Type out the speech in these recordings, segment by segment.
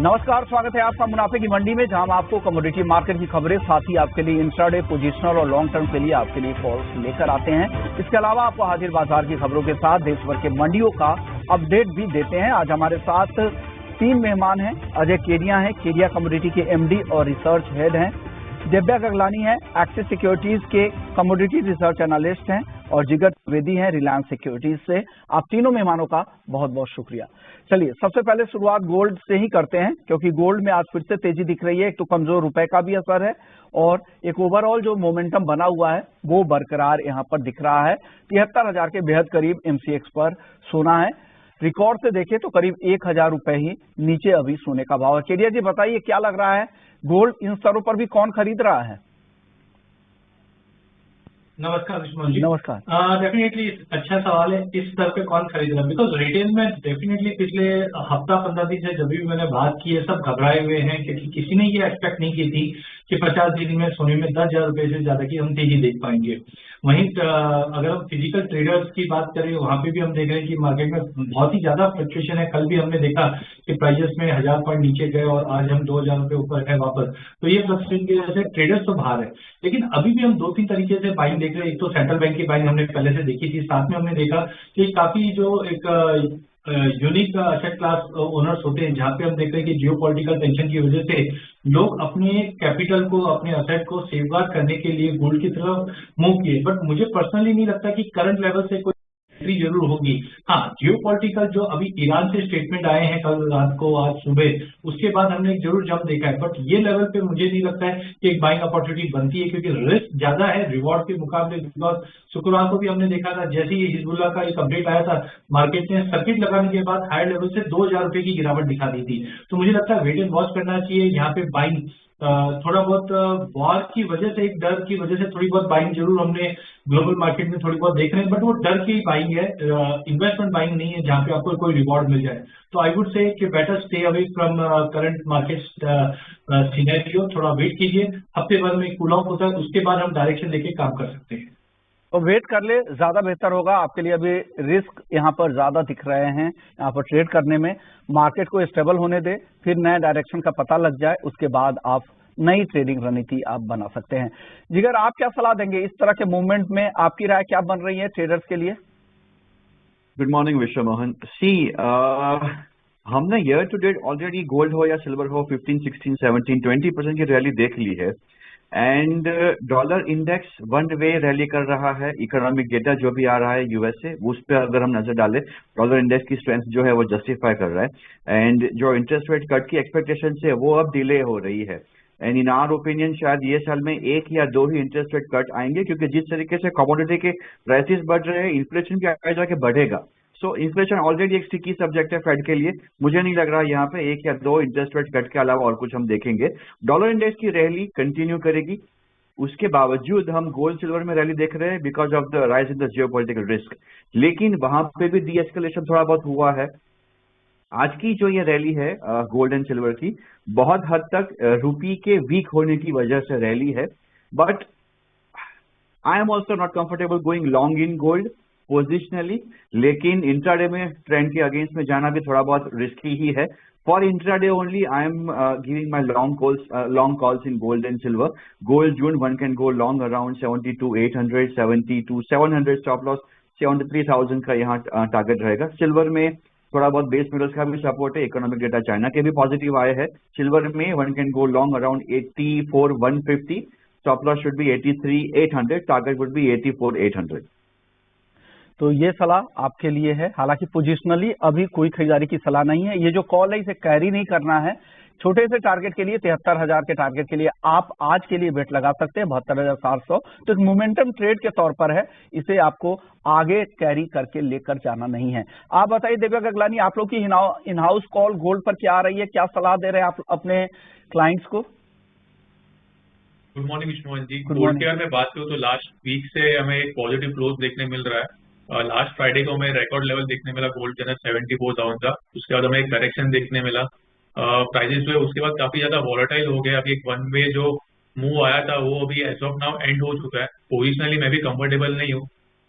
नमस्कार, स्वागत है आपका मुनाफे की मंडी में, जहां हम आपको कमोडिटी मार्केट की खबरें, साथ ही आपके लिए इंट्राडे, पोजिशनल और लॉन्ग टर्म के लिए आपके लिए कॉल्स लेकर आते हैं। इसके अलावा आपको हाजिर बाजार की खबरों के साथ देश भर के मंडियों का अपडेट भी देते हैं। आज हमारे साथ 3 मेहमान हैं। अजय केडिया हैं, केडिया कमोडिटी के एमडी और रिसर्च हेड हैं। दिव्या गगलानी है, एक्सिस सिक्योरिटीज के कमोडिटी रिसर्च एनालिस्ट हैं, और जिगर त्रिवेदी हैं, रिलायंस सिक्योरिटीज से। आप तीनों मेहमानों का बहुत बहुत शुक्रिया। चलिए, सबसे पहले शुरुआत गोल्ड से ही करते हैं, क्योंकि गोल्ड में आज फिर से तेजी दिख रही है। एक तो कमजोर रुपए का भी असर है, और एक ओवरऑल जो मोमेंटम बना हुआ है वो बरकरार यहाँ पर दिख रहा है। 73,000 के बेहद करीब एमसीएक्स पर सोना है। रिकॉर्ड से देखें तो करीब 1,000 रुपए ही नीचे अभी सोने का भाव है। केडिया जी बताइए, क्या लग रहा है, गोल्ड इन स्तरों पर भी कौन खरीद रहा है? नमस्कार दुश्मन जी। नमस्कार। डेफिनेटली अच्छा सवाल है, इस स्तर पे कौन खरीद रहा है, बिकॉज रिटेल में डेफिनेटली पिछले हफ्ता 15 दिन से जब भी मैंने बात की है, सब घबराए हुए हैं, क्योंकि किसी ने ये एक्सपेक्ट नहीं की थी कि 50 दिन में सोने में 10,000 रुपए से ज्यादा की हम तेजी देख पाएंगे। वहीं अगर हम फिजिकल ट्रेडर्स की बात करें, वहां पे भी हम देख रहे हैं कि मार्केट में बहुत ही ज्यादा फ्लक्चुएशन है। कल भी हमने देखा कि प्राइजेस में 1,000 पॉइंट नीचे गए और आज हम 2,000 रुपए ऊपर है वापस। तो ये फ्लक्चुएशन की वजह से ट्रेडर्स तो बाहर है, लेकिन अभी भी हम 2-3 तरीके से बाइंग देख रहे हैं। एक तो सेंट्रल बैंक की बाइंग हमने पहले से देखी थी, साथ में हमने देखा कि काफी जो एक यूनिक असेट क्लास ओनर्स होते हैं, जहां पे हम देख रहे हैं कि जियोपॉलिटिकल टेंशन की वजह से लोग अपने कैपिटल को, अपने असेट को सेफगार्ड करने के लिए गोल्ड की तरफ मूव किए। बट मुझे पर्सनली नहीं लगता कि करंट लेवल से कोई जरूर होगी। हाँ, जियोपॉलिटिकल जो अभी ईरान से स्टेटमेंट आए हैं कल रात को, आज सुबह, उसके बाद हमने एक जरूर जंप देखा है। बट ये लेवल पे मुझे नहीं लगता है कि एक बाइंग अपॉर्चुनिटी बनती है, क्योंकि रिस्क ज्यादा है रिवॉर्ड के मुकाबले। बिकॉज शुक्रवार को भी हमने देखा था, जैसे ही हिजबुल्लाह का एक अपडेट आया था, मार्केट ने सर्किट लगाने के बाद हायर लेवल से 2,000 रुपए की गिरावट दिखा दी थी। तो मुझे लगता है वेट एंड वॉच करना चाहिए यहाँ पे। बाइंग थोड़ा बहुत वॉर की वजह से, एक डर की वजह से थोड़ी बहुत बाइंग जरूर हमने ग्लोबल मार्केट में थोड़ी बहुत देख रहे हैं, बट वो डर की बाइंग है, इन्वेस्टमेंट बाइंग नहीं है जहां पे आपको कोई रिवॉर्ड मिल जाए। तो आई वुड से कि better stay away from current market scenario. थोड़ा वेट कीजिए, हफ्ते भर में कूल ऑफ होता है, उसके बाद हम डायरेक्शन लेके काम कर सकते हैं। तो वेट कर ले, ज्यादा बेहतर होगा आपके लिए। अभी रिस्क यहाँ पर ज्यादा दिख रहे हैं यहाँ पर ट्रेड करने में। मार्केट को स्टेबल होने दे, फिर नए डायरेक्शन का पता लग जाए, उसके बाद आप नई ट्रेडिंग रणनीति आप बना सकते हैं। जिगर, आप क्या सलाह देंगे इस तरह के मूवमेंट में? आपकी राय क्या बन रही है ट्रेडर्स के लिए? Good morning Vishwa Mohan. हमने year to date already gold हो या सिल्वर हो 15, 16, 17, 20% की रैली देख ली है। And dollar index one way rally कर रहा है। इकोनॉमिक डेटा जो भी आ रहा है यूएस से, उस पर अगर हम नजर डालें, डॉलर इंडेक्स की स्ट्रेंथ जो है वो जस्टिफाई कर रहा है। एंड जो इंटरेस्ट रेट कट की एक्सपेक्टेशन है वो अब डिले हो रही है। एंड इन आवर ओपिनियन शायद ये साल में 1 या 2 ही इंटरेस्ट रेट कट आएंगे, क्योंकि जिस तरीके से कमोडिटी के प्राइसेस बढ़ रहे हैं, इन्फ्लेशन भी आगे जाके बढ़ेगा। सो इन्फ्लेशन ऑलरेडी एक स्टिकी सब्जेक्ट है फेड के लिए। मुझे नहीं लग रहा यहाँ पे 1 या 2 इंटरेस्ट रेट कट के अलावा और कुछ हम देखेंगे। डॉलर इंडेक्स की रैली कंटिन्यू करेगी। उसके बावजूद हम गोल्ड सिल्वर में रैली देख रहे हैं because of the rise in the geopolitical risk. लेकिन वहां पे भी डी एस्केलेशन थोड़ा बहुत हुआ है। आज की जो ये रैली है गोल्ड एंड सिल्वर की, बहुत हद तक रुपी के वीक होने की वजह से रैली है। But I am also not comfortable going long in gold positionally. लेकिन इंट्राडे में ट्रेंड के अगेंस्ट में जाना भी थोड़ा बहुत रिस्की ही है। For intraday only I am giving my long calls in gold and silver. Gold June one can go long around 72,800, 72,700 stop loss, 73,000 का यहाँ टारगेट रहेगा। सिल्वर में थोड़ा बहुत बेस मेटल्स का भी सपोर्ट है। इकोनॉमिक डेटा चाइना के भी पॉजिटिव आए हैं। सिल्वर में one can go long around 84,150, stop loss should be 83,800, target would be 84,800। तो ये सलाह आपके लिए है। हालांकि पोजिशनली अभी कोई खरीदारी की सलाह नहीं है। ये जो कॉल है इसे कैरी नहीं करना है। छोटे से टारगेट के लिए, 73,000 के टारगेट के लिए आप आज के लिए बेट लगा सकते हैं 72,700। तो एक मोमेंटम ट्रेड के तौर पर है, इसे आपको आगे कैरी करके लेकर जाना नहीं है। आप बताइए दिव्या गगलानी, आप लोग की इन हाउस कॉल गोल्ड पर क्या आ रही है? क्या सलाह दे रहे हैं आप अपने क्लाइंट्स को? गुड मॉर्निंग विष्णुवन जी। गोल्ड के में बात करूँ तो लास्ट वीक से हमें एक पॉजिटिव क्लोज देखने मिल रहा है। लास्ट फ्राइडे को हमें रिकॉर्ड लेवल देखने मिला गोल्ड के अंदर 74,000 का। उसके बाद हमें एक करेक्शन देखने मिला प्राइजेस हुए, उसके बाद काफी ज्यादा वॉलेटाइल हो गया। अभी एक वन वे जो मूव आया था वो अभी एज ऑफ नाउ एंड हो चुका है। पोजिशनली मैं भी कंफर्टेबल नहीं हूँ,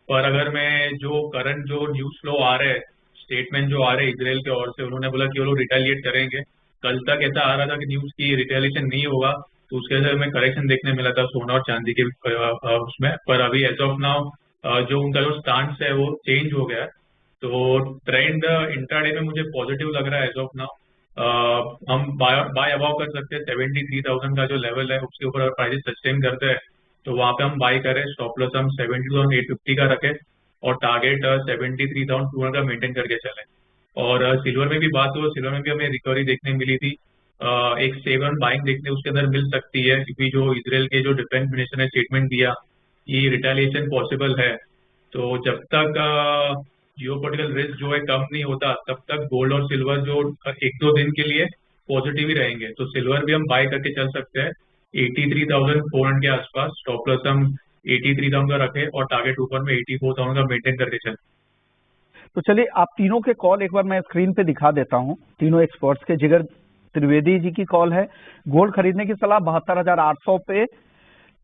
पर अगर मैं जो करंट जो न्यूज फ्लो आ रहे हैं, स्टेटमेंट जो आ रहे हैं इसराइल के ओर से, उन्होंने बोला कि वो लोग रिटेलिएट करेंगे, कल तक ऐसा आ रहा था कि न्यूज की रिटेलिएशन नहीं होगा, तो उसके वजह से हमें करेक्शन देखने मिला था सोना और चांदी के उसमें। पर अभी एज ऑफ नाउ जो उनका जो स्टांस है वो चेंज हो गया है, तो ट्रेंड इंट्राडे में मुझे पॉजिटिव लग रहा है एज ऑफ नाउ। हम बाय अबाव कर सकते हैं 73,000 का जो लेवल है उसके ऊपर अगर प्राइसेस सस्टेन करते हैं तो वहां पे हम बाय करें, स्टॉप लॉस हम 72,850 का रखें और टारगेट 73,200 का मेंटेन करके चलें। और सिल्वर में भी बात हो, सिल्वर में भी हमें रिकवरी देखने मिली थी, एक सेवन बाइंग देखने उसके अंदर मिल सकती है, क्योंकि जो इजराइल के जो डिफेंस मिनिस्टर ने स्टेटमेंट दिया कि रिटेलिएशन पॉसिबल है, तो जब तक जियोपॉलिटिकल रिस्क जो है कम नहीं होता तब तक गोल्ड और सिल्वर जो एक दो दिन के लिए पॉजिटिव ही रहेंगे। तो सिल्वर भी हम बाय करके चल सकते हैं 83,400 के आसपास, स्टॉप लॉस हम 83,000 का रखें और टारगेट ऊपर में 84,000 का मेंटेन करके चलें। तो चलिए आप तीनों के कॉल एक बार मैं स्क्रीन पे दिखा देता हूं। तीनों एक्सपर्ट्स के, जिगर त्रिवेदी जी की कॉल है, गोल्ड खरीदने की सलाह 72,800 पे,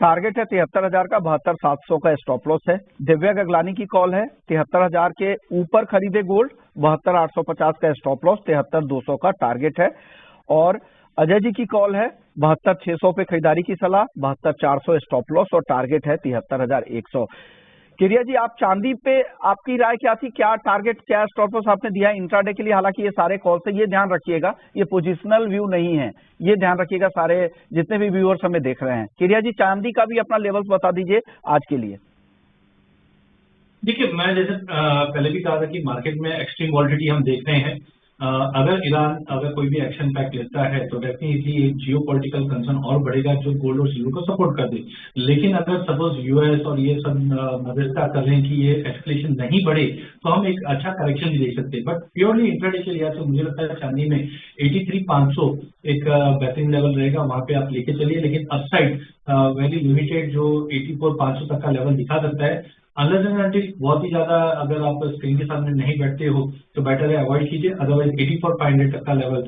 टारगेट है 73,000 का, 72,700 का स्टॉप लॉस है। दिव्या गगलानी की कॉल है, 73,000 के ऊपर खरीदे गोल्ड, 72,850 का स्टॉप लॉस, 73,200 का टारगेट है। और अजय जी की कॉल है, 72,600 पे खरीदारी की सलाह, 72,400 स्टॉप लॉस और टारगेट है 73,100। केरिया जी, आप चांदी पे आपकी राय क्या थी? क्या टारगेट, क्या स्टॉप लॉस आपने दिया इंट्राडे के लिए? हालांकि ये सारे कॉल से ये ध्यान रखिएगा, ये पोजिशनल व्यू नहीं है, ये ध्यान रखिएगा सारे जितने भी व्यूअर्स हमें देख रहे हैं। केरिया जी, चांदी का भी अपना लेवल्स बता दीजिए आज के लिए। देखिए, मैं जैसे पहले भी कहा था कि मार्केट में एक्सट्रीम वॉलिटिलिटी हम देख रहे हैं। अगर ईरान अगर कोई भी एक्शन पैक लेता है तो डेफिनेटली एक जियो पॉलिटिकल कंसर्न और बढ़ेगा जो गोल्ड और सिल्वर को सपोर्ट कर दे। लेकिन अगर सपोज यूएस और ये सब मध्यस्थता कर रहे हैं कि ये एस्केलेशन नहीं बढ़े तो हम एक अच्छा करेक्शन भी देख सकते हैं। बट प्योरली इंट्राडे के लिहाज से मुझे लगता है चांदी में 83,500 एक बेहतरीन लेवल रहेगा, वहां पे आप लेके चलिए। लेकिन अपसाइड वेरी लिमिटेड जो 84,500 तक का लेवल दिखा सकता है, अनलेस एंड अनटिल बहुत ही ज्यादा अगर आप स्क्रीन के सामने नहीं बैठते हो तो बेटर है अवॉइड कीजिए। अदरवाइज 84,500 तक का लेवल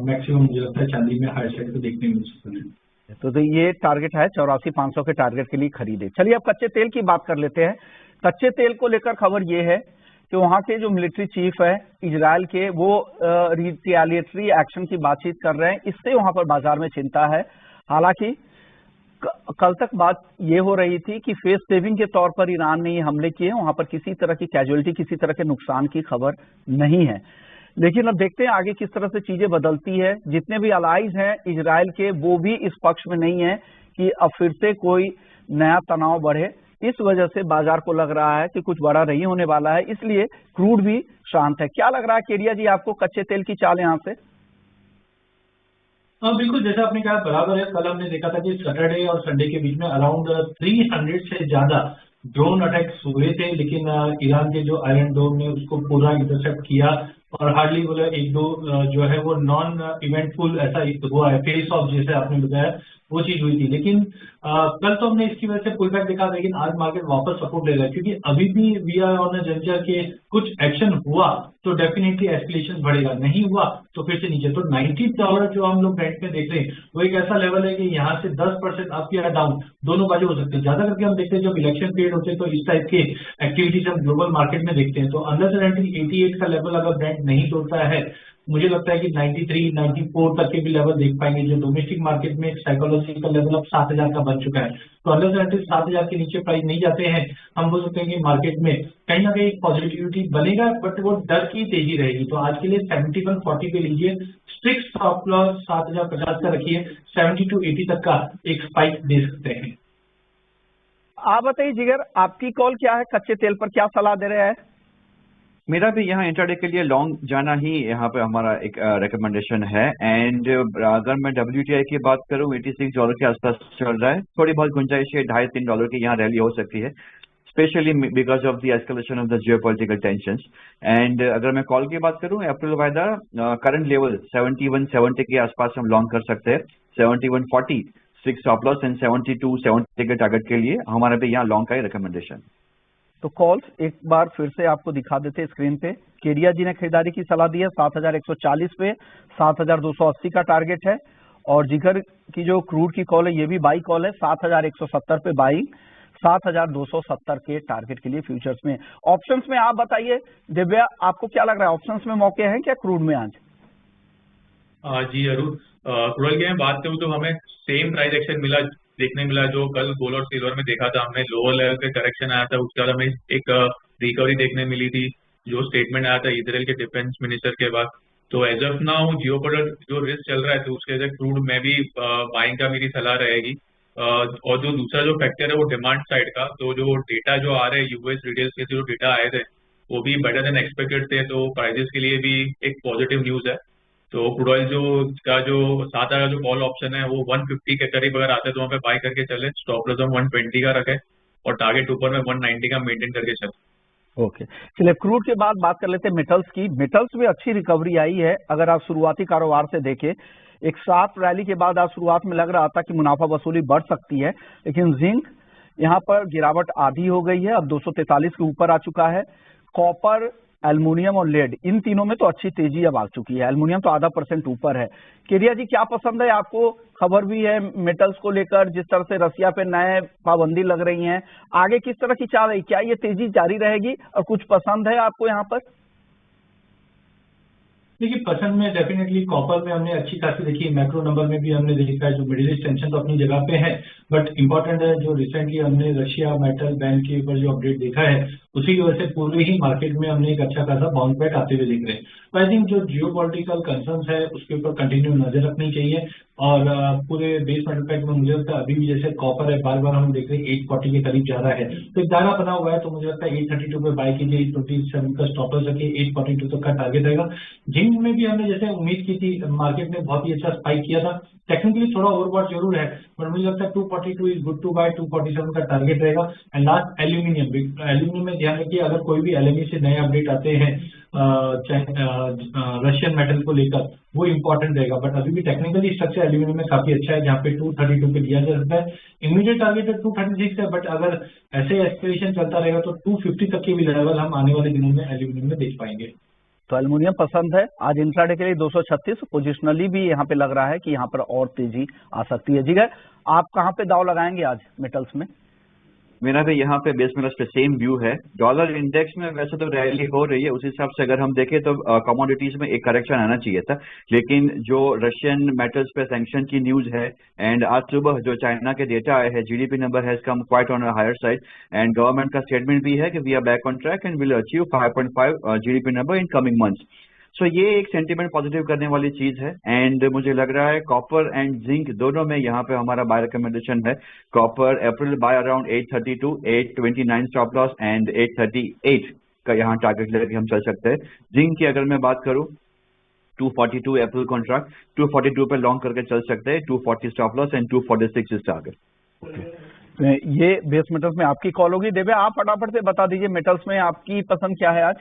मैक्सिमम मुझे लगता है चांदी में हायर साइड पे देखने मिल सकता है। तो ये टारगेट है 84,500 के टारगेट के लिए खरीदे। चलिए अब कच्चे तेल की बात कर लेते हैं। कच्चे तेल को लेकर खबर ये है कि वहां के जो मिलिट्री चीफ है इजराइल के, वो रिटेलिएटरी एक्शन की बातचीत कर रहे हैं, इससे वहां पर बाजार में चिंता है। हालांकि कल तक बात ये हो रही थी कि फेस सेविंग के तौर पर ईरान ने ये हमले किए, वहां पर किसी तरह की कैजुअलिटी, किसी तरह के नुकसान की खबर नहीं है। लेकिन अब देखते हैं आगे किस तरह से चीजें बदलती है। जितने भी अलाइज हैं इजराइल के, वो भी इस पक्ष में नहीं है कि अब फिर से कोई नया तनाव बढ़े। इस वजह से बाजार को लग रहा है कि कुछ बड़ा नहीं होने वाला है, इसलिए क्रूड भी शांत है। क्या लग रहा है केरिया जी आपको कच्चे तेल की चाल यहां से? हाँ बिल्कुल, जैसा आपने कहा बराबर है। कल हमने देखा था कि सैटरडे और संडे के बीच में अराउंड 300 से ज्यादा ड्रोन अटैक्स हुए थे, लेकिन ईरान के जो आयरन डोम ने उसको पूरा इंटरसेप्ट किया और हार्डली बोला एक दो जो है वो नॉन इवेंटफुल ऐसा हुआ है, फेस ऑफ जैसे आपने बताया वो चीज हुई थी। लेकिन कल तो हमने इसकी वजह से पुल बैक देखा, लेकिन आज मार्केट वापस सपोर्ट ले रहा है, क्योंकि अभी भी we are on a junction के कुछ एक्शन हुआ तो डेफिनेटली एस्केलेशन बढ़ेगा, नहीं हुआ तो फिर से नीचे। तो $90 जो हम लोग रेंट में देख रहे हैं वो एक ऐसा लेवल है कि यहाँ से 10% अप या डाउन दोनों बाजू हो सकते हैं। ज्यादा करके हम देखते हैं जब इलेक्शन पीरियड होते हैं तो इस टाइप के एक्टिविटीज हम ग्लोबल मार्केट में देखते हैं। तो अनलेस एंड अनटिल 88 का लेवल अगर ब्रांड नहीं तोड़ता है, मुझे लगता है कि 93, 94 तक के भी लेवल देख पाएंगे। जो डोमेस्टिक मार्केट में साइकोलॉजिकल लेवल अब 7,000 का बन चुका है, तो अनलेस एंड अनटिल 7,000 के नीचे प्राइस नहीं जाते हैं, हम बोल सकते हैं कि मार्केट में कहीं ना कहीं पॉजिटिविटी बनेगा, बट वो डर की तेजी रहेगी। तो आज के लिए 7140 पे लीजिए, स्ट्रिक्ट स्टॉप लॉस 7,050 का रखिए, 70 to 80 तक का एक स्पाइक दे सकते हैं। आप बताइए जिगर, आपकी कॉल क्या है? कच्चे तेल पर क्या सलाह दे रहे हैं? मेरा भी यहाँ इंट्राडे के लिए लॉन्ग जाना ही यहाँ पे हमारा एक रिकमेंडेशन है। एंड अगर मैं WTI की बात करूँ $86 के आसपास चल रहा है, थोड़ी बहुत गुंजाइश है, $2.5-3 की यहाँ रैली हो सकती है, specially because of the escalation of the geopolitical tensions. And अगर मैं कॉल की बात करूँ अप्रैल वायदा करंट लेवल 7170 के आसपास हम लॉन्ग कर सकते हैं, 7140 6 स्टॉप लॉस एंड 7270 के टारगेट के लिए हमारे भी यहाँ लॉन्ग का ही रिकमेंडेशन। तो कॉल्स एक बार फिर से आपको दिखा देते स्क्रीन पे। केरिया जी ने खरीदारी की सलाह दी है 7,140 पे, 7,280 का टारगेट है। और जिगर की जो क्रूड की कॉल है ये भी बाई कॉल है, 7,170 पे बाई, 7,270 के टारगेट के लिए फ्यूचर्स में। ऑप्शंस में आप बताइए दिव्या, आपको क्या लग रहा है, ऑप्शंस में मौके हैं क्या क्रूड में आज? जी जरूर। क्रूड ऑयल की मैं बात करूँ तो हमें सेम प्राइस एक्शन देखने मिला जो कल गोल्ड और सिल्वर में देखा था हमने। लोअर लेवल पे करेक्शन आया था, उसके बाद हमें एक रिकवरी देखने मिली थी जो स्टेटमेंट आया था इजराइल के डिफेंस मिनिस्टर के बाद। तो एज ऑफ नाउ जियोपॉलिटिकल जो रिस्क चल रहा है तो उसके वजह क्रूड में भी बाइंग का मेरी सलाह रहेगी। और जो दूसरा जो फैक्टर है वो डिमांड साइड का, तो जो डेटा जो आ रहे हैं यूएस रिटेल्स के जो डेटा आए थे वो भी बेटर देन एक्सपेक्टेड थे, तो प्राइजेस के लिए भी एक पॉजिटिव न्यूज है। तो क्रूड ऑयल जो 7 का जो कॉल ऑप्शन है वो 150 के करीब अगर आते हैं तो वहाँ पे बाय करके चले, स्टॉप लॉस हम 120 का रखें और टारगेट ऊपर में 190 का मेंटेन करके चले। ओके, चलिए क्रूड के बाद बात कर लेते हैं मेटल्स की। मेटल्स में अच्छी रिकवरी आई है। अगर आप शुरुआती कारोबार से देखें, एक शार्प रैली के बाद आज शुरुआत में लग रहा था कि मुनाफा वसूली बढ़ सकती है, लेकिन जिंक यहाँ पर गिरावट आधी हो गई है, अब 243 के ऊपर आ चुका है। कॉपर, एल्युमिनियम और लेड, इन तीनों में तो अच्छी तेजी अब आ चुकी है। एल्युमिनियम तो आधा % ऊपर है। केरिया जी, क्या पसंद है आपको? खबर भी है मेटल्स को लेकर, जिस तरह से रसिया पे नए पाबंदी लग रही हैं, आगे किस तरह की चाल है? क्या ये तेजी जारी रहेगी और कुछ पसंद है आपको यहाँ पर? देखिए, पसंद में डेफिनेटली कॉपर में हमने अच्छी खासी देखी, मैक्रो नंबर में भी हमने देखा है। जो मिडिल ईस्ट टेंशन तो अपनी जगह पे है, बट इम्पोर्टेंट है जो रिसेंटली हमने रशिया मेटल बैन के ऊपर जो अपडेट देखा है, उसी की वजह से पूरे ही मार्केट में हमने एक अच्छा खासा बाउंस बैक आते हुए दिख रहे हैं। तो आई थिंक जो जियोपॉलिटिकल कंसर्न्स है उसके ऊपर कंटिन्यू नजर रखनी चाहिए। और पूरे बेस मेटल पैक में मुझे लगता है अभी भी जैसे कॉपर है, बार बार हम देख रहे हैं 840 के करीब जा रहा है, तो एक दायरा बना हुआ है। तो मुझे लगता है 832 पे बाय कीजिए, 827 का स्टॉप लॉस रखिए, 842 तक का टारगेट रहेगा। जिंक में भी हमने जैसे उम्मीद की थी, मार्केट ने बहुत ही अच्छा स्पाइक किया था। टेक्निकली थोड़ा ओवरबॉट जरूर है, पर मुझे लगता है 242 इज गुड टू बाय, 247 का टारगेट रहेगा। एंड लास्ट एल्यूमिनियम में ध्यान रखिए, अगर कोई भी एलएमई से नए अपडेट आते हैं रशियन मेटल को लेकर, वो इंपॉर्टेंट रहेगा। बट अभी भी टेक्निकली स्ट्रक्चर एल्यूमिनियम में काफी अच्छा है, जहाँ पे 232 पे लिया जा सकता है। इमीडिएट टारगेट है 236 है, बट अगर ऐसे एस्केलेशन चलता रहेगा तो 250 तक के भी लेवल हम आने वाले दिनों में एल्यूमिनियम में देख पाएंगे। तो एल्युमिनियम पसंद है। आज इंट्राडे के लिए 236 पोजिशनली भी यहाँ पे लग रहा है कि यहाँ पर और तेजी आ सकती है। जिगर, आप कहाँ पे दाव लगाएंगे आज मेटल्स में? मेरा भी यहाँ पे बेस मेटल्स पे सेम व्यू है। डॉलर इंडेक्स में वैसे तो रैली हो रही है, उस हिसाब से अगर हम देखें तो कमोडिटीज में एक करेक्शन आना चाहिए था, लेकिन जो रशियन मेटल्स पे सैंक्शन की न्यूज है एंड आज सुबह जो चाइना के डेटा आए हैं, GDP number has come quite on a higher side and government का स्टेटमेंट भी है कि we are back on track and will achieve 5.5 GDP number in coming months. So ये एक सेंटीमेंट पॉजिटिव करने वाली चीज है एंड मुझे लग रहा है कॉपर एंड जिंक दोनों में यहाँ पे हमारा बाय रिकमेंडेशन है। Copper April by around 832, 829 stop loss and 838 का यहाँ टारगेट लेके हम चल सकते हैं। जिंक की अगर मैं बात करूँ 242 अप्रैल कॉन्ट्रैक्ट, 242 पे लॉन्ग करके चल सकते हैं, 240 stop loss and 246 is target. ये बेस मेटल्स में आपकी कॉल होगी। देवे, आप फटाफट से बता दीजिए मेटल्स में आपकी पसंद क्या है आज?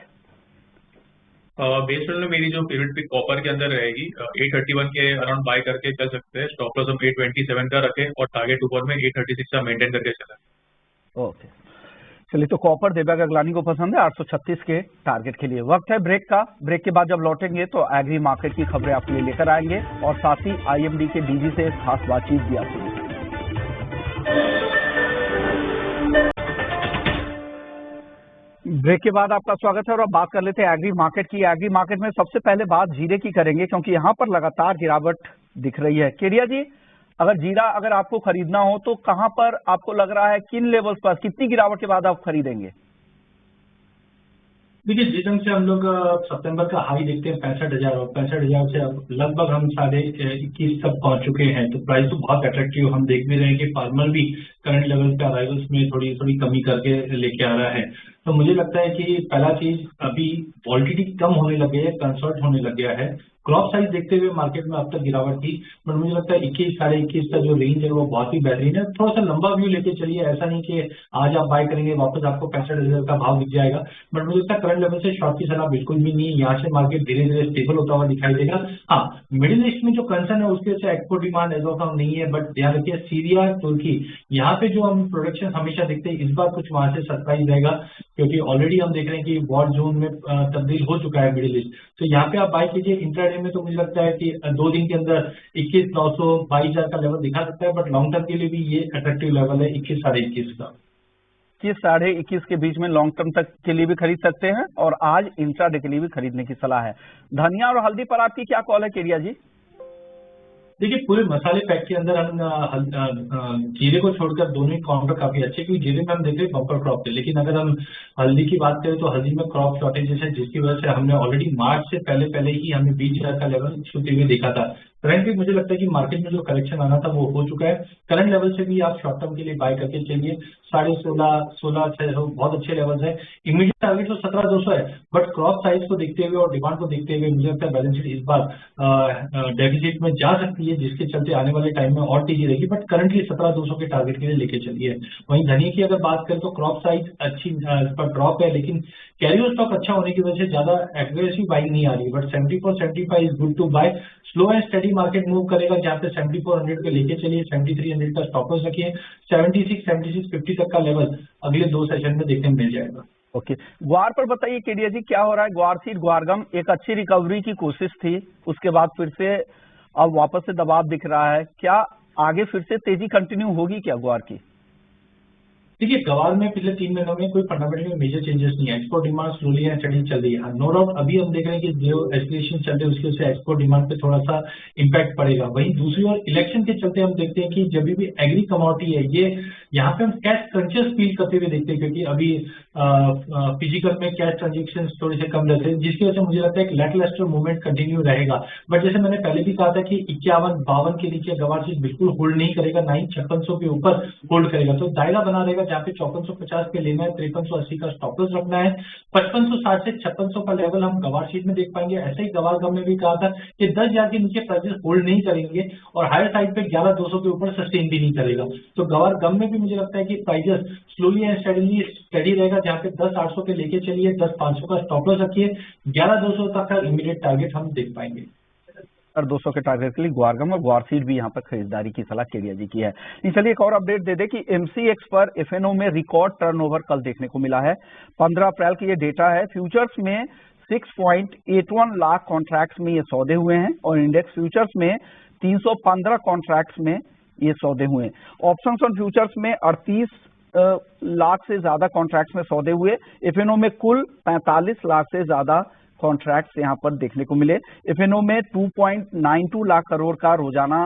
बेस मेटल में मेरी जो पीरियड पिक कॉपर के अंदर रहेगी, 831 के अराउंड बाय करके चल सकते हैं, स्टॉप लॉस हम 827 का रखें और टारगेट ऊपर में 836 का मेंटेन करके चलें। ओके, चलिए, तो कॉपर देवा गगलानी को पसंद है 836 के टारगेट के लिए। वक्त है ब्रेक का। ब्रेक के बाद जब लौटेंगे तो एग्री मार्केट की खबरें आपके लिए लेकर आएंगे और साथ ही आईएमडी के डीजी से खास बातचीत भी आपके लिए। ब्रेक के बाद आपका स्वागत है और अब बात कर लेते हैं एग्री मार्केट की। एग्री मार्केट में सबसे पहले बात जीरे की करेंगे, क्योंकि यहाँ पर लगातार गिरावट दिख रही है। केरिया जी, अगर जीरा अगर आपको खरीदना हो तो कहां पर आपको लग रहा है, किन लेवल्स पर, कितनी गिरावट के बाद आप खरीदेंगे? देखिए, जिस ढंग से हम लोग सितंबर का हाई देखते हैं 65,000 और 65,000 से अब लगभग हम 21,500 तक पहुंच चुके हैं, तो प्राइस तो बहुत अट्रैक्टिव हम देख भी रहे हैं कि फार्मर भी करंट लेवल पे अराइवल्स में थोड़ी थोड़ी कमी करके लेके आ रहा है। तो मुझे लगता है कि पहला चीज, अभी वॉलिटिलिटी कम होने लगे है, कंसर्ट होने लग गया है। क्रॉप साइज देखते हुए मार्केट में अब तक गिरावट थी, बट मुझे लगता है 21, 21.5 का जो रेंज है वो बहुत ही बेहतरीन है। थोड़ा सा लंबा व्यू लेके चलिए, ऐसा नहीं कि आज आप बाय करेंगे वापस आपको 65,000 का भाव दिख जाएगा, बट मुझे लगता है करंट लेवल से शॉर्ट की सलाह बिल्कुल भी नहीं है। यहाँ से मार्केट धीरे धीरे स्टेबल होता हुआ दिखाई देगा। हाँ, मिडिल ईस्ट में जो कंसर्न है उसके से export demand as of now नहीं है, बट ध्यान रखिए सीरिया, तुर्की, यहाँ पे जो हम प्रोडक्शन हमेशा देखते हैं, इस बार कुछ वहां से सरप्राइज रहेगा, क्योंकि ऑलरेडी हम देख रहे हैं कि वॉर जोन में तब्दील हो चुका है मिडिल ईस्ट। तो यहाँ पे आप बाय कीजिए। इंट्राडे में तो मुझे लगता है कि 2 दिन के अंदर 21,900, 22,000 का लेवल दिखा सकता है, बट लॉन्ग टर्म के लिए भी ये अट्रैक्टिव लेवल है 21, 21.5 का। 21, 21 के बीच में लॉन्ग टर्म तक के लिए भी खरीद सकते हैं और आज इंट्राडे के लिए भी खरीदने की सलाह है। धनिया और हल्दी पर आपकी क्या कॉल है केरिया जी? देखिए पूरे मसाले पैक के अंदर हम जीरे को छोड़कर दोनों ही काउंटर काफी अच्छे, क्योंकि जीरे में हम देख रहे हैं बम्पर क्रॉप थे। लेकिन अगर हम हल्दी की बात करें तो हल्दी में क्रॉप शॉर्टेजेस है, जिसकी वजह से हमने ऑलरेडी मार्च से पहले ही हमें 20,000 का लेवल छूते हुए देखा था। करंटली मुझे लगता है कि मार्केट में जो करेक्शन आना था वो हो चुका है। करंट लेवल से भी आप शॉर्ट टर्म के लिए बाय करके चलिए। 16,500 बहुत अच्छे लेवल्स है। इमीडिएट टारगेट तो 17,200 है, बट क्रॉप साइज को देखते हुए और डिमांड को देखते हुए मुझे लगता है बैलेंस शीट इस बार डेफिसिट में जा सकती है, जिसके चलते आने वाले टाइम में और तेजी रहेगी। बट करंटली 17,200 के टारगेट के लिए लेके चलिए। वहीं धनिया की अगर बात करें तो क्रॉप साइज अच्छी पर ड्रॉप है, लेकिन कैरी स्टॉक अच्छा होने की वजह से ज्यादा एग्रेसिव बाइंग नहीं आ रही। But 74-75 is good to buy. Slow and steady market move करेगा, जहाँ पे 7400 पे लेके चलिए, 7300 का स्टॉप लॉस रखिए। 76-50 तक का लेवल अगले 2 सेशन में देखने मिल जाएगा। ओके, ग्वार पर बताइए केडिया जी क्या हो रहा है? ग्वार सीड ग्वारगम एक अच्छी रिकवरी की कोशिश थी, उसके बाद फिर से अब वापस से दबाव दिख रहा है। क्या आगे फिर से तेजी कंटिन्यू होगी क्या ग्वार की? देखिए गवार में पिछले 3 महीनों में कोई फंडामेंटल मेजर चेंजेस नहीं है। Export demand slowly and study चल रही है। नो डाउट अभी हम देख रहे हैं कि जो एस्केलेशन चल रहे हैं उसके से एक्सपोर्ट डिमांड पे थोड़ा सा इम्पैक्ट पड़ेगा। वहीं दूसरी ओर इलेक्शन के चलते हम देखते हैं कि जब भी एग्री कमोडिटी है, ये यहाँ पे हम कैश कंशियस फील करते हुए देखते हैं, क्योंकि अभी फिजिकल में कैश ट्रांजेक्शन थोड़े से कम रहते हैं, जिसकी वजह से मुझे लगता है कि लैकलस्टर मूवमेंट कंटिन्यू रहेगा। बट जैसे मैंने पहले भी कहा था कि 51-52 के नीचे गवार सीट बिल्कुल होल्ड नहीं करेगा, ना ही 5600 के ऊपर होल्ड करेगा। तो दायरा बना रहेगा जहाँ पे 5450 पे लेना है, 5380 का स्टॉप लॉस रखना है। 5560 से 5600 का लेवल हम गवार सीट में देख पाएंगे। ऐसे ही गवार गम में भी कहा था कि 10,000 के नीचे प्राइसेस होल्ड नहीं करेंगे और हायर साइड पे 11,200 के ऊपर सस्टेन भी नहीं करेगा। तो गवार गम में भी मुझे लगता है कि प्राइसेस स्लोली एंड स्टडी रहेगा, जहाँ पे 10,800 पे लेके चलिए, 10,500 का स्टॉप लॉस रखिए। 11,200 तक का इमीडिएट टारगेट हम देख पाएंगे। 200 के टारगेट के लिए ग्वारगम और ग्वारसीड भी यहाँ पर खरीदारी की सलाह केडिया जी की है। चलिए एक और अपडेट दे दे कि एमसीएक्स पर एफएनओ में रिकॉर्ड टर्नओवर कल देखने को मिला है। 15 अप्रैल की ये डेटा है। फ्यूचर्स में 6.81 लाख कॉन्ट्रैक्ट्स में ये सौदे हुए हैं और इंडेक्स फ्यूचर्स में 315 कॉन्ट्रैक्ट्स में ये सौदे हुए। ऑप्शंस ऑन फ्यूचर्स में 38 लाख से ज्यादा कॉन्ट्रैक्ट्स में सौदे हुए। एफएनओ में कुल 45 लाख से ज्यादा कॉन्ट्रैक्ट्स यहां पर देखने को मिले। एफएनओ में 2.92 लाख करोड़ का रोजाना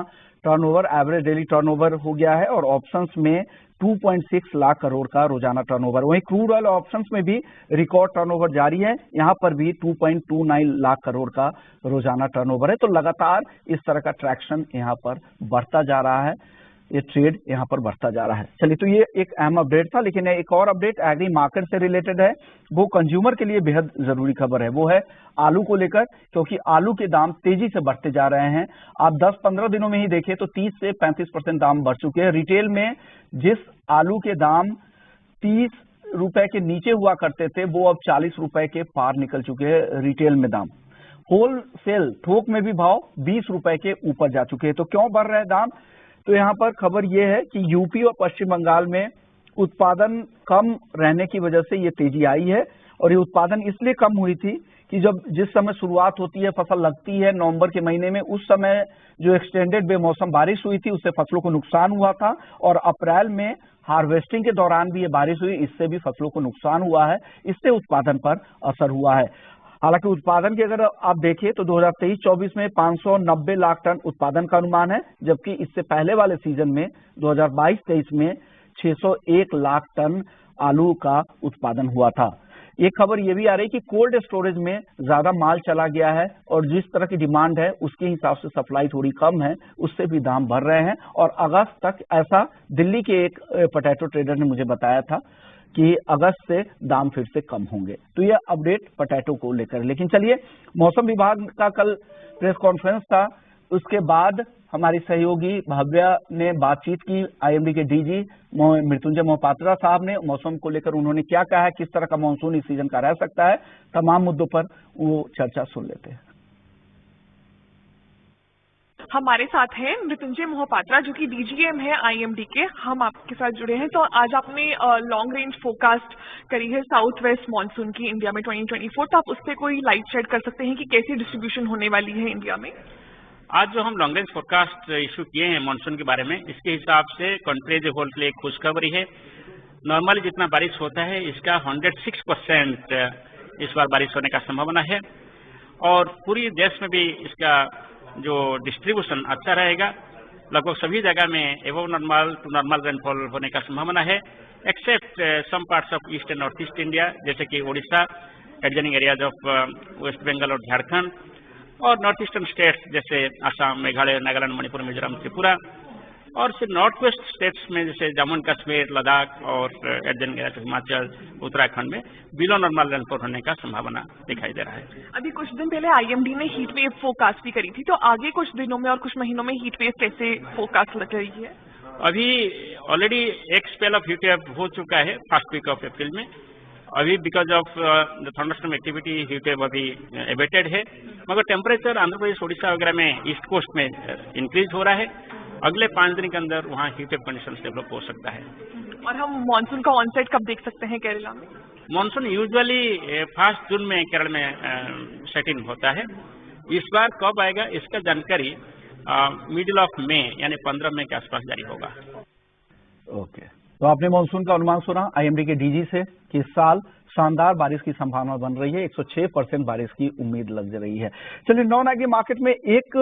टर्नओवर, एवरेज डेली टर्नओवर हो गया है और ऑप्शंस में 2.6 लाख करोड़ का रोजाना टर्नओवर। वहीं क्रूड ऑयल ऑप्शंस में भी रिकॉर्ड टर्नओवर जारी है, यहां पर भी 2.29 लाख करोड़ का रोजाना टर्नओवर है। तो लगातार इस तरह का ट्रैक्शन यहां पर बढ़ता जा रहा है, ये ट्रेड यहाँ पर बढ़ता जा रहा है। चलिए, तो ये एक अहम अपडेट था, लेकिन एक और अपडेट एग्री मार्केट से रिलेटेड है। वो कंज्यूमर के लिए बेहद जरूरी खबर है, वो है आलू को लेकर, क्योंकि आलू के दाम तेजी से बढ़ते जा रहे हैं। आप 10-15 दिनों में ही देखें तो 30 से 35% दाम बढ़ चुके हैं। रिटेल में जिस आलू के दाम 30 रुपए के नीचे हुआ करते थे, वो अब 40 रुपए के पार निकल चुके हैं रिटेल में दाम। होलसेल थोक में भी भाव 20 रुपए के ऊपर जा चुके हैं। तो क्यों बढ़ रहे हैं दाम? तो यहाँ पर खबर यह है कि यूपी और पश्चिम बंगाल में उत्पादन कम रहने की वजह से ये तेजी आई है। और ये उत्पादन इसलिए कम हुई थी कि जिस समय शुरुआत होती है, फसल लगती है नवंबर के महीने में, उस समय जो एक्सटेंडेड बेमौसम बारिश हुई थी उससे फसलों को नुकसान हुआ था। और अप्रैल में हार्वेस्टिंग के दौरान भी ये बारिश हुई, इससे भी फसलों को नुकसान हुआ है, इससे उत्पादन पर असर हुआ है। हालांकि उत्पादन की अगर आप देखें तो 2023-24 में 590 लाख टन उत्पादन का अनुमान है, जबकि इससे पहले वाले सीजन में 2022-23 में 601 लाख टन आलू का उत्पादन हुआ था। एक खबर यह भी आ रही है कि कोल्ड स्टोरेज में ज्यादा माल चला गया है और जिस तरह की डिमांड है उसके हिसाब से सप्लाई थोड़ी कम है, उससे भी दाम बढ़ रहे हैं। और अगस्त तक, ऐसा दिल्ली के एक पोटैटो ट्रेडर ने मुझे बताया था कि अगस्त से दाम फिर से कम होंगे। तो यह अपडेट पोटैटो को लेकर। लेकिन चलिए, मौसम विभाग का कल प्रेस कॉन्फ्रेंस था, उसके बाद हमारी सहयोगी भव्या ने बातचीत की आईएमडी के डीजी मृत्युंजय मोहपात्रा साहब ने। मौसम को लेकर उन्होंने क्या कहा है, किस तरह का मानसून इस सीजन का रह सकता है, तमाम मुद्दों पर वो चर्चा सुन लेते हैं। हमारे साथ हैं मृत्युंजय मोहपात्रा, जो कि डीजीएम है आईएमडी के। हम आपके साथ जुड़े हैं। तो आज आपने लॉन्ग रेंज फोरकास्ट करी है साउथ वेस्ट मानसून की इंडिया में 2024, तो आप उस पर कोई लाइट शेड कर सकते हैं कि कैसी डिस्ट्रीब्यूशन होने वाली है इंडिया में? आज जो हम लॉन्ग रेंज फोरकास्ट इशू किए हैं मानसून के बारे में, इसके हिसाब से कंट्री एज ए होल के लिए एक खुशखबरी है। नॉर्मली जितना बारिश होता है इसका 106% इस बार बारिश होने का संभावना है और पूरी देश में भी इसका जो डिस्ट्रीब्यूशन अच्छा रहेगा। लगभग सभी जगह में above normal to normal rainfall होने का संभावना है, except some parts of east and north east India, जैसे कि Odisha, adjoining areas of West Bengal और झारखंड, और नॉर्थ ईस्टर्न स्टेट्स जैसे असम, मेघालय, नागालैंड, मणिपुर, मिजोरम, त्रिपुरा, और फिर नॉर्थ वेस्ट स्टेट्स में जैसे जम्मू कश्मीर, लद्दाख और एडजनिंग एरियाज हिमाचल, उत्तराखंड में बिलो नॉर्मल रेनफॉल होने का संभावना दिखाई दे रहा है। अभी कुछ दिन पहले आईएमडी ने हीट वेव फोरकास्ट भी करी थी, तो आगे कुछ दिनों में और कुछ महीनों में हीट वेव कैसे फोरकास्ट लग रही है? अभी ऑलरेडी एक स्पेल ऑफ हीट वेव हो चुका है फर्स्ट वीक ऑफ अप्रैल में। अभी because of the thunderstorm activity heat wave अभी एबेटेड है, मगर टेम्परेचर आंध्र प्रदेश, ओडिशा वगैरह में ईस्ट कोस्ट में इंक्रीज हो रहा है। अगले 5 दिन के अंदर वहाँ हीट वेव कंडीशन डेवलप हो सकता है। और हम मानसून का ऑनसेट कब देख सकते हैं केरला में? मानसून यूजुअली 1 जून में केरल में सेट इन होता है। इस बार कब आएगा इसका जानकारी मिडिल ऑफ मई यानी 15 मई के आसपास जारी होगा। ओके, तो आपने मानसून का अनुमान सुना आईएमडी के डीजी से कि इस साल शानदार बारिश की संभावना बन रही है, 106% बारिश की उम्मीद लग रही है। चलिए, नॉन एग्री मार्केट में एक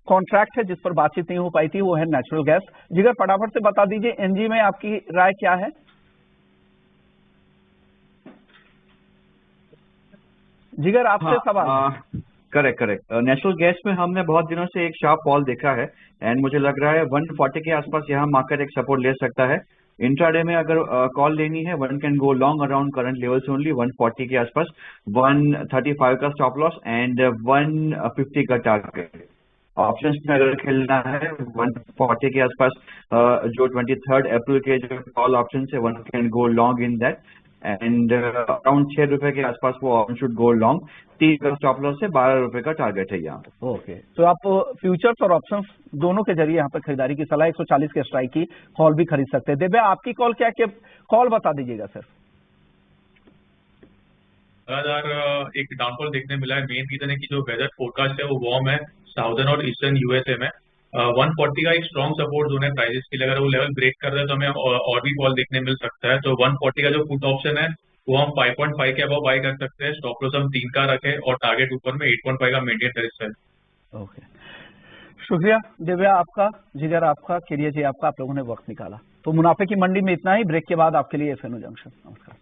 कॉन्ट्रैक्ट है जिस पर बातचीत नहीं हो पाई थी, वो है नेचुरल गैस। जिगर फटाफट से बता दीजिए एनजी में आपकी राय क्या है? जिगर आपसे सवाल। करेक्ट। नेचुरल गैस में हमने बहुत दिनों से एक शार्प फॉल देखा है एंड मुझे लग रहा है 140 के आसपास यहाँ मार्केट एक सपोर्ट ले सकता है। इंट्राडे में अगर कॉल लेनी है, one can go long around current levels only 140 के आसपास, 135 का स्टॉप लॉस एंड 150 का टारगेट। ऑप्शंस में अगर खेलना है 140 के आसपास, जो 23 अप्रैल के जो कॉल ऑप्शन है, one can go long in that and around 6 रुपए के आसपास वो ऑप्शन शुड गो लॉन्ग। 30 का स्टॉप लॉस है, 12 रुपए का टारगेट है यहाँ पे। ओके, तो आप फ्यूचर्स और ऑप्शंस दोनों के जरिए यहाँ पर खरीदारी की सलाह, 140 के स्ट्राइक की कॉल भी खरीद सकते हैं। दिव्या, आपकी कॉल क्या कॉल बता दीजिएगा सर। एक डाउनफॉल देखने मिला है। मेन रीजन है कि जो वेदर फोरकास्ट है वो वार्म है साउदर्न और ईस्टर्न यूएसए में। 140 का एक स्ट्रॉन्ग सपोर्ट जोन है प्राइसेस के लिए, अगर वो लेवल ब्रेक कर रहे हैं तो हमें और भी कॉल देखने मिल सकता है। तो 140 का जो पुट ऑप्शन है वो हम 5.5 के अबव बाय कर सकते हैं। स्टॉप लॉस हम 3 का रखें और टारगेट ऊपर में 8.5 का मेंटेन कर सकते हैं। ओके, शुक्रिया दिव्या आपका, जिगर आपका, केरिया जी आपका, आप लोगों ने वक्त निकाला। तो मुनाफे की मंडी में इतना ही। ब्रेक के बाद आपके लिए एफएनओ जंक्शन। नमस्कार।